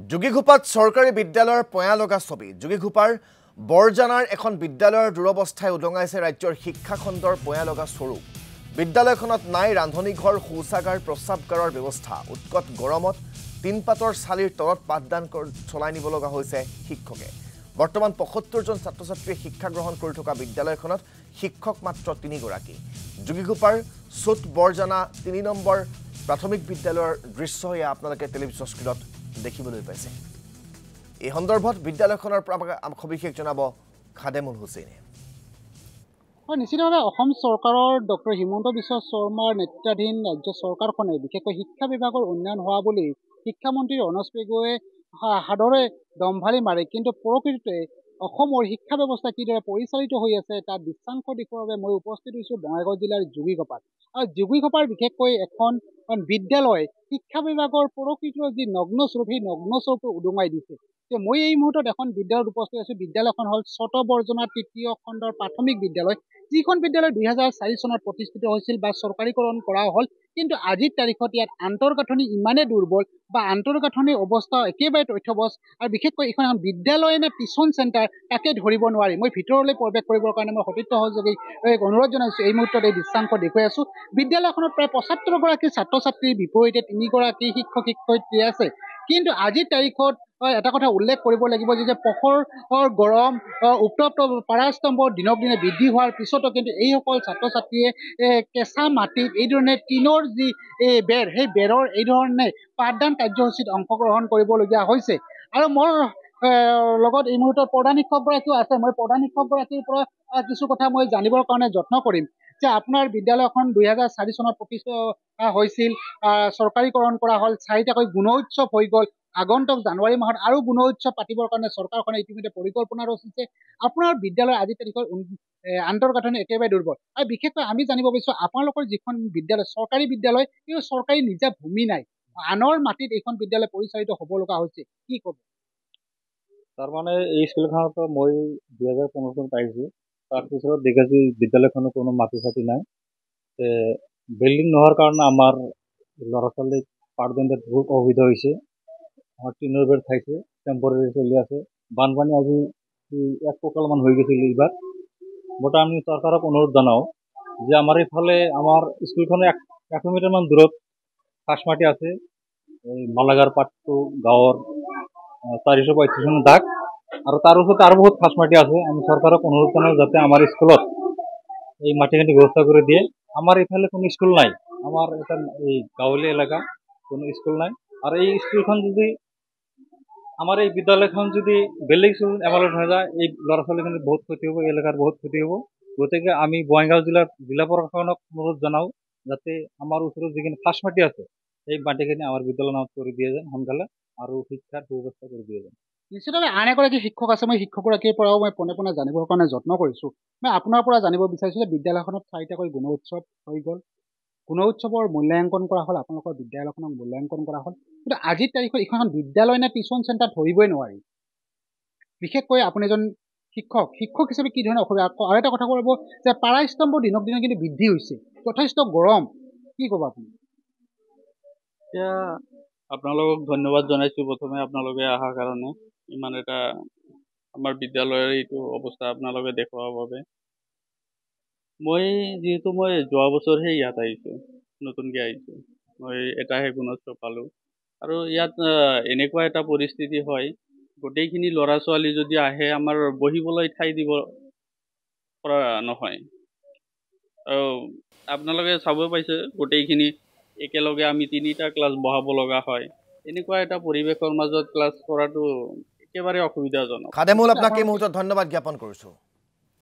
যোগীঘোপাত চৰকাৰী বিদ্যালয়ৰ পয়া লগা ছবি যোগীঘোপাৰ বৰজানাৰ এখন বিদ্যালয়ৰ দুৰৱস্থাই উদঙাইছে ৰাজ্যৰ শিক্ষা খণ্ডৰ পয়া লগা স্বৰূপ বিদ্যালয়খনত নাই ৰান্ধনী ঘৰ শৌচাগাৰ প্ৰস্ৰাৱগাৰৰ ব্যৱস্থা উৎকট গৰমত তিনপাতৰ চালিৰ তলত পাঠদান চলাই নিব লগা হৈছে শিক্ষকে বৰ্তমান ৭৫ জন ছাত্ৰ-ছাত্ৰীয়ে শিক্ষা গ্ৰহণ কৰি থকা বিদ্যালয়খনত শিক্ষক মাত্ৰ ৩ গৰাকী যোগীঘোপাৰ সুত বৰজানা ৩ নম্বৰ প্ৰাথমিক বিদ্যালয়ৰ দৃশ্য ইয়া আপোনালোকে টেলিভিছন স্ক্ৰীনত দেখিবলৈ পাইছে এই সন্দৰ্ভত বিদ্যালয়খনৰ সবিশেষ জনাব খাদেমুল হুছেইনে নিশ্চিতভাৱে অসম চৰকাৰৰ ডক্টৰ হিমন্ত বিশ্ব শৰ্মাৰ নেতৃত্বাধীন ৰাজ্য চৰকাৰখনে বিশেষকৈ শিক্ষা বিভাগৰ উন্নয়ন হোৱা বুলি শিক্ষামন্ত্ৰী ৰণোজ পেগুৱে হাদৰে দম্ভালি মাৰে কিন্তু প্ৰকৃততে অসমৰ শিক্ষা ব্যৱস্থা কিদৰে পৰিচালিত হৈ আছে তাৰ দৃষ্টান্ত দেখুৱাৰ বাবে মই উপস্থিত হৈছোঁ বঙাইগাঁও জিলাৰ যোগীঘোপাত আৰু যোগীঘোপাৰ বিশেষকৈ এখন বিদ্যালয় শিক্ষা বিভাগৰ প্ৰকৃত যি নগ্ন স্বৰূপ সেই নগ্ন স্বৰূপটো উদঙাই দিছে যে মই এই মুহূৰ্তত এখন বিদ্যালয়ত উপস্থিত আছোঁ বিদ্যালয়খন হ'ল চত বৰজনা তৃতীয় খণ্ডৰ প্ৰাথমিক বিদ্যালয় যিখন বিদ্যালয় ২০০৪ চনত প্ৰতিষ্ঠিত হৈছিল বা চৰকাৰীকৰণ কৰা হ'ল কিন্তু আজিৰ তাৰিখত ইয়াত আন্তঃগাঁথনি ইমানেই দুৰ্বল বা আন্তঃগাঁথনিৰ অৱস্থা একেবাৰে তথ্যবচ আৰু বিশেষকৈ এইখন এখন বিদ্যালয় নে টিউচন চেণ্টাৰ তাকে ধৰিব নোৱাৰি মই ভিতৰলৈ প্ৰৱেশ কৰিবৰ কাৰণে মই সতীৰ্থ সহযোগী অনুৰোধ জনাইছোঁ এই মুহূৰ্তত এই দৃশ্যাংশ দেখুৱাই আছোঁ বিদ্যালয়খনত প্ৰায় ৭৫ গৰাকী ছাত্ৰ ছাত্ৰীৰ বিপৰীতে ৩ গৰাকী শিক্ষক শিক্ষয়িত্ৰী আছে কিন্তু আজিৰ তাৰিখত এটা কথা উল্লেখ কৰিব লাগিব যে পোহৰৰ গৰম উত্তপ্ত পাৰাস্তম্ভ দিনক দিনে বৃদ্ধি হোৱাৰ পিছতো কিন্তু এইসকল ছাত্ৰ ছাত্ৰীয়ে কেঁচা মাটিত এই ধৰণে টিনৰ যি বেৰ সেই বেৰৰ এই ধৰণে পাঠদান কাৰ্যসূচীত অংশগ্ৰহণ কৰিবলগীয়া হৈছে আৰু মোৰ লগত এই মুহূৰ্তত প্ৰধান শিক্ষকগৰাকীও আছে মই প্ৰধান শিক্ষকগৰাকীৰ পৰা কিছু কথা মই জানিবৰ কাৰণে যত্ন কৰিম যে আপোনাৰ বিদ্যালয়খন ২০০৪ চনত প্ৰতিষ্ঠিত হৈছিল চৰকাৰীকৰণ কৰা হ'ল ৪টাকৈ গুণোৎসৱ হৈ গ'ল আগন্তুক জানুৱাৰী মাহত আৰু গুণোৎসৱ পাতিবৰ কাৰণে চৰকাৰখনে ইতিমধ্যে পৰিকল্পনা ৰচিছে আপোনাৰ বিদ্যালয়ৰ আজিৰ তাৰিখৰ আন্তঃগাঁথনি একেবাৰে দুৰ্বল আৰু বিশেষকৈ আমি জানিব বিচাৰিছোঁ আপোনালোকৰ যিখন বিদ্যালয় চৰকাৰী বিদ্যালয় কিন্তু চৰকাৰী নিজা ভূমি নাই আনৰ মাটিত এইখন বিদ্যালয় পৰিচালিত হ'ব লগা হৈছে কি ক'ব তাৰমানে এই স্কুলখনতো মই ২০১৫ চনত আহিছোঁ তাৰপিছত দেখিছোঁ বিদ্যালয়খনৰ কোনো মাটি চাটি নাই বিল্ডিং নোহোৱাৰ কাৰণে আমাৰ ল'ৰা ছোৱালীক পাঠদান দিয়াত বহুত অসুবিধা হৈছে আমাৰ টিনৰ বেৰ খাইছে টেম্পৰাৰী চলি আছে বানপানী আজি ১ কঁকালমান হৈ গৈছিল এইবাৰ বৰ্তমান আমি চৰকাৰক অনুৰোধ জনাওঁ যে আমাৰ এইফালে আমাৰ স্কুলখনৰ ১০০ মিটাৰমান দূৰত খাচ মাটি আছে এই মালাগাৰ পাটটো গাঁৱৰ ৪৩৫ জন দাগ আৰু তাৰ ওচৰত আৰু বহুত খাচ মাটি আছে আমি চৰকাৰক অনুৰোধ জনাওঁ যাতে আমাৰ স্কুলত এই মাটিখিনি ব্যৱস্থা কৰি দিয়ে আমাৰ এইফালে কোনো স্কুল নাই আমাৰ এটা এই গাঁৱলীয়া এলেকা কোনো স্কুল নাই আৰু এই স্কুলখন যদি আমাৰ এই বিদ্যালয়খন যদি বেলেগ স্কুল এমালত হৈ যায় এই ল'ৰা ছোৱালীখিনিৰ বহুত ক্ষতি হ'ব এই এলেকাৰ বহুত ক্ষতি হ'ব গতিকে আমি বঙাইগাঁও জিলা প্ৰশাসনক অনুৰোধ জনাওঁ যাতে আমাৰ ওচৰত যিখিনি খাচ মাটি আছে সেই মাটিখিনি আমাৰ বিদ্যালয়ৰ নামত কৰি দিয়ে যেন সোনকালে আৰু শিক্ষাৰ সুব্যৱস্থা কৰি দিয়ে যেন নিশ্চিতভাৱে আন এগৰাকী শিক্ষক আছে মই শিক্ষকগৰাকীৰ পৰাও মই পোনে পোনে জানিবৰ কাৰণে যত্ন কৰিছোঁ মই আপোনাৰ পৰা জানিব বিচাৰিছোঁ যে বিদ্যালয়খনত ৪টাকৈ গুণোৎসৱ হৈ গ'ল গুণোৎসৱৰ মূল্যাংকন কৰা হ'ল আপোনালোকৰ বিদ্যালয়খনক মূল্যাংকন কৰা হ'ল কিন্তু আজিৰ তাৰিখত এইখন বিদ্যালয় নে টিউচন চেণ্টাৰ ধৰিবই নোৱাৰি বিশেষকৈ আপুনি এজন শিক্ষক হিচাপে কি ধৰণৰ অসুবিধা আৰু এটা কথা ক'ব যে পাৰাস্তম্ভ দিনক দিনে কিন্তু বৃদ্ধি হৈছে যথেষ্ট গৰম কি ক'ব আপুনি এতিয়া আপোনালোকক ধন্যবাদ জনাইছোঁ প্ৰথমে আপোনালোকে অহাৰ কাৰণে ইমান এটা আমাৰ বিদ্যালয়ৰ এইটো অৱস্থা আপোনালোকে দেখুৱাৰ বাবে মই যোৱা বছৰহে ইয়াত আহিছোঁ নতুনকৈ আহিছোঁ মই এটাহে গুণোৎসৱ পালোঁ আৰু ইয়াত এনেকুৱা এটা পৰিস্থিতি হয় গোটেইখিনি ল'ৰা ছোৱালী যদি আহে আমাৰ বহিবলৈ ঠাই দিব পৰা নহয় আৰু আপোনালোকে চাব পাইছে গোটেইখিনি একেলগে আমি ৩টা ক্লাছ বহাব লগা হয় এনেকুৱা এটা পৰিৱেশৰ মাজত ক্লাছ কৰাটো একেবাৰে অসুবিধাজনক খাদেমুল আপোনাক এই মুহূৰ্তত ধন্যবাদ জ্ঞাপন কৰিছোঁ